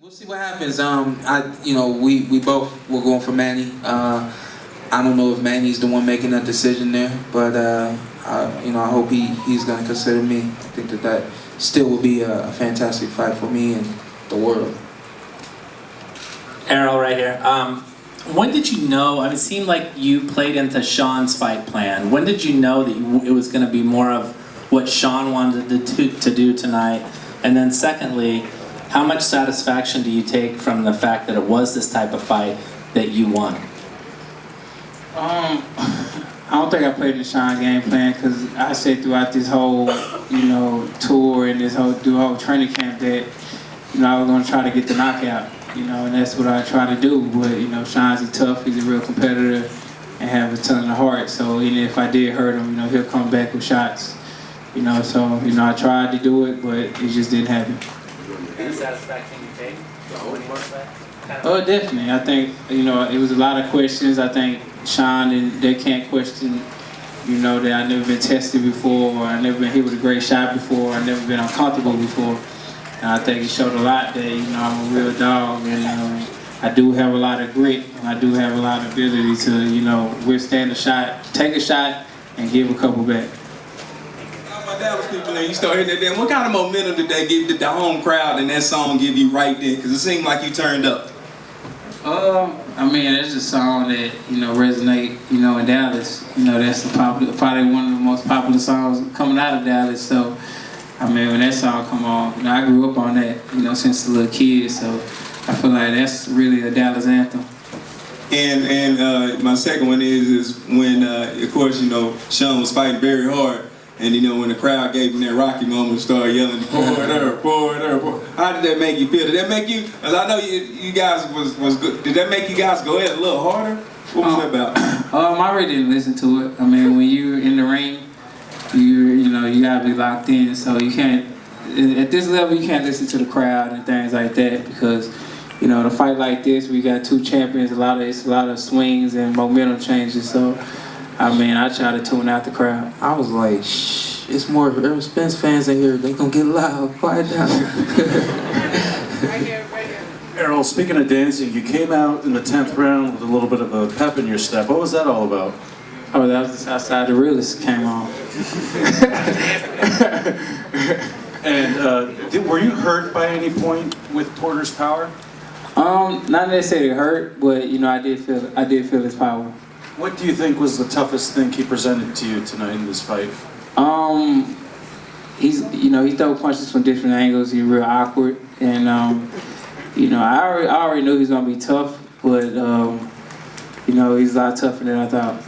We'll see what happens. We both were going for Manny. I don't know if Manny's the one making that decision there, but I hope he's gonna consider me. I think that still will be a fantastic fight for me and the world. Errol, right here. When did you know? It seemed like you played into Shawn's fight plan. When did you know that it was going to be more of what Shawn wanted to do tonight? And then secondly, how much satisfaction do you take from the fact that it was this type of fight that you won? I don't think I played the Shawn game plan because I said throughout this whole, tour and this whole training camp that, I was going to try to get the knockout. And that's what I try to do. But, Shawn's tough, he's a real competitor and have a ton of heart. So even if I did hurt him, he'll come back with shots. I tried to do it, but it just didn't happen. Any satisfaction you take? Oh, definitely. I think, it was a lot of questions. I think Shawn, they can't question, that I've never been tested before, or I've never been hit with a great shot before, I've never been uncomfortable before. And I think it showed a lot that, I'm a real dog, and I do have a lot of grit, and I do have a lot of ability to, withstand a shot, take a shot, and give a couple back. My dad was people there, you start hitting that then. What kind of momentum did they give the home crowd and that song give you right then? Because it seemed like you turned up. It's a song that, resonate, in Dallas. That's probably one of the most popular songs coming out of Dallas. So, when that song come on, I grew up on that, since a little kid. So, I feel like that's really a Dallas anthem. And my second one is when, of course, Shawn was fighting very hard. And when the crowd gave him that Rocky moment, started yelling, forward her, forward her, forward. How did that make you feel? Did that make you, as I know you guys was good, did that make you guys go ahead a little harder? What was that about? I really didn't listen to it. When you're in the ring, you gotta be locked in. So you can't, at this level, you can't listen to the crowd and things like that because, to fight like this, we got two champions, it's a lot of swings and momentum changes. So, I try to tune out the crowd. I was like, shh, it's more Errol Spence fans in here. They gonna get loud. Quiet down. Right here. Errol, speaking of dancing, you came out in the 10th round with a little bit of a pep in your step. What was that all about? Oh, that was just outside the realist came on. And were you hurt by any point with Porter's power? Not necessarily hurt, but I did feel his power. What do you think was the toughest thing he presented to you tonight in this fight? He throw punches from different angles. He's real awkward, and I already knew he was gonna be tough, but he's a lot tougher than I thought.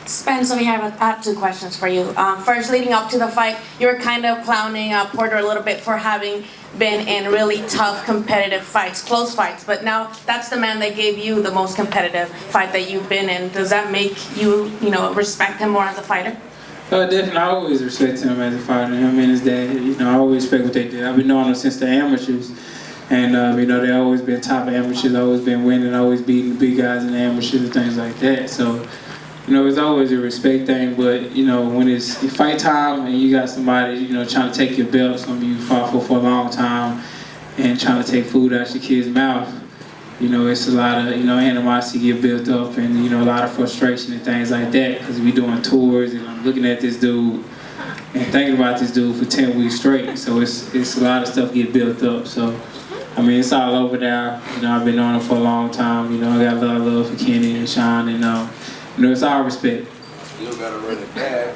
Spence, we have two questions for you. First, leading up to the fight, you were kind of clowning Porter a little bit for having been in really tough, competitive fights, close fights. But now that's the man that gave you the most competitive fight that you've been in. Does that make you, respect him more as a fighter? Definitely, I always respect him as a fighter. Him and his dad, I always respect what they did. I've been knowing them since the amateurs. And, they always been top amateurs, always been winning, always beating the big guys in the amateurs and things like that. So, it's always a respect thing, but, when it's fight time and you got somebody, trying to take your belt, something you fought for a long time, and trying to take food out your kid's mouth, it's a lot of, animosity get built up and, a lot of frustration and things like that, because we doing tours and I'm looking at this dude and thinking about this dude for 10 weeks straight, so it's a lot of stuff get built up, so, it's all over now, I've been on it for a long time, I got a lot of love for Kenny and Shawn, and, it's all respect. You gotta run it back.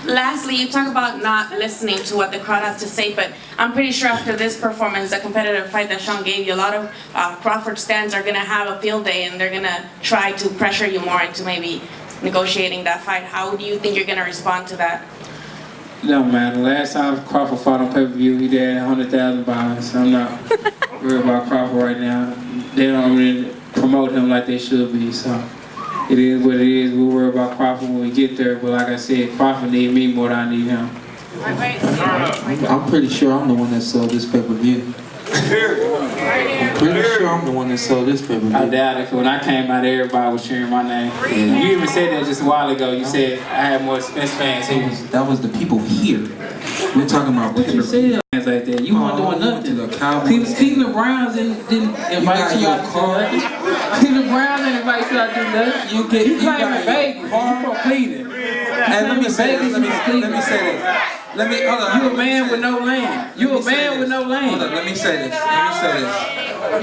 Lastly, you talk about not listening to what the crowd has to say, but I'm pretty sure after this performance, the competitive fight that Shawn gave you, a lot of Crawford stands are going to have a field day and they're going to try to pressure you more into maybe negotiating that fight. How do you think you're going to respond to that? No, man. The last time Crawford fought on pay-per-view, he did 100,000 buys. So I'm not worried about Crawford right now. They don't really promote him like they should be, so. It is what it is. We'll worry about Crawford when we get there. But like I said, Crawford need me more than I need him. I'm pretty sure I'm the one that sold this pay-per-view. I'm pretty sure I'm the one that sold this pay-per-view. I doubt it. When I came out, everybody was cheering my name. Yeah. You even said that just a while ago. You said I had more Spence fans here. That was the people here. We're talking about what you said. like that. You weren't doing nothing. To the Cowboys. Cleveland Browns didn't invite you out to do nothing. Cleveland Browns didn't invite you out to do nothing. You claiming Vegas. You from Cleveland. And let me say this. Hold on. You a man with no land. You a man with no land. Hold on. Let me say this.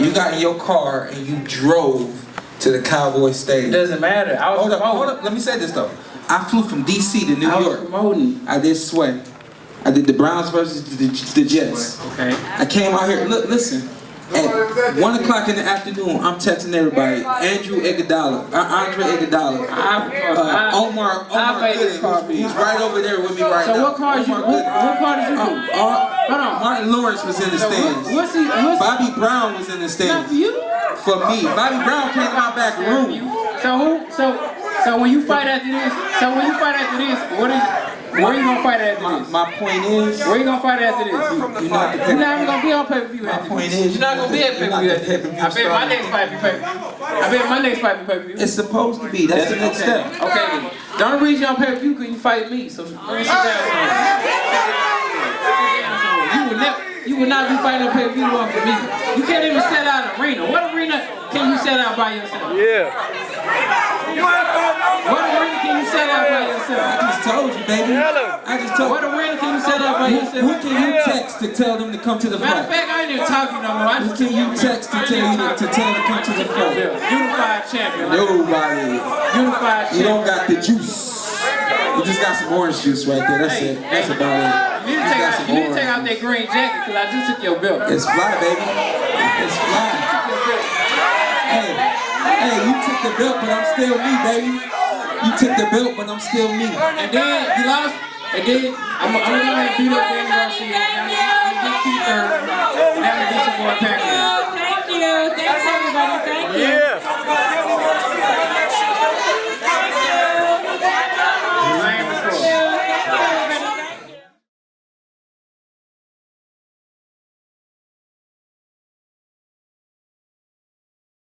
You got in your car and you drove to the Cowboy Stadium. It doesn't matter. I was Hold promoting. up. Let me say this though. I flew from DC to New I was York. promoting. I did sway. I did the Browns versus the Jets. Okay. I came out here. Look, listen. At 1 o'clock in the afternoon, I'm texting everybody. Andre Iguodala, Omar Gooding, who's right over there with me right now. So what car did you do? Hold on. Martin Lawrence was in the stands. Bobby Brown was in the stands. Not for you? For me. Bobby Brown came to my back room. So when you fight after this, where you gonna fight after this? My point is, Where you gonna fight after this? you're not You're not even gonna be on pay-per-view My after point this. is, You're not gonna be at pay-per-view after this. I bet my next fight be pay-per-view. it's supposed to be. That's the next step. Okay, then. The only reason y'all pay-per-view because you fight me. So sit down somewhere. You will not be fighting a pay-per-view one for me. You can't even set out an arena. What arena can you set out by yourself? What arena can you set out by yourself? I just told you, baby. I just told What arena can you set out by yourself? Who can you text to tell them to come to the Matter of fight? fact, I ain't even talking no more. I Who just can you text to tell them to come to the fight? Unified champion. Nobody. Unified You champion. don't got the juice. You just got some orange juice right there. That's it. That's about it. You need to take out that green jacket because I just took your belt. It's fly, baby. It's fly. Hey, you took the belt, but I'm still me, baby. You took the belt, but I'm still me. And then you lost. And then I'm gonna go ahead and beat up Danny Garcia.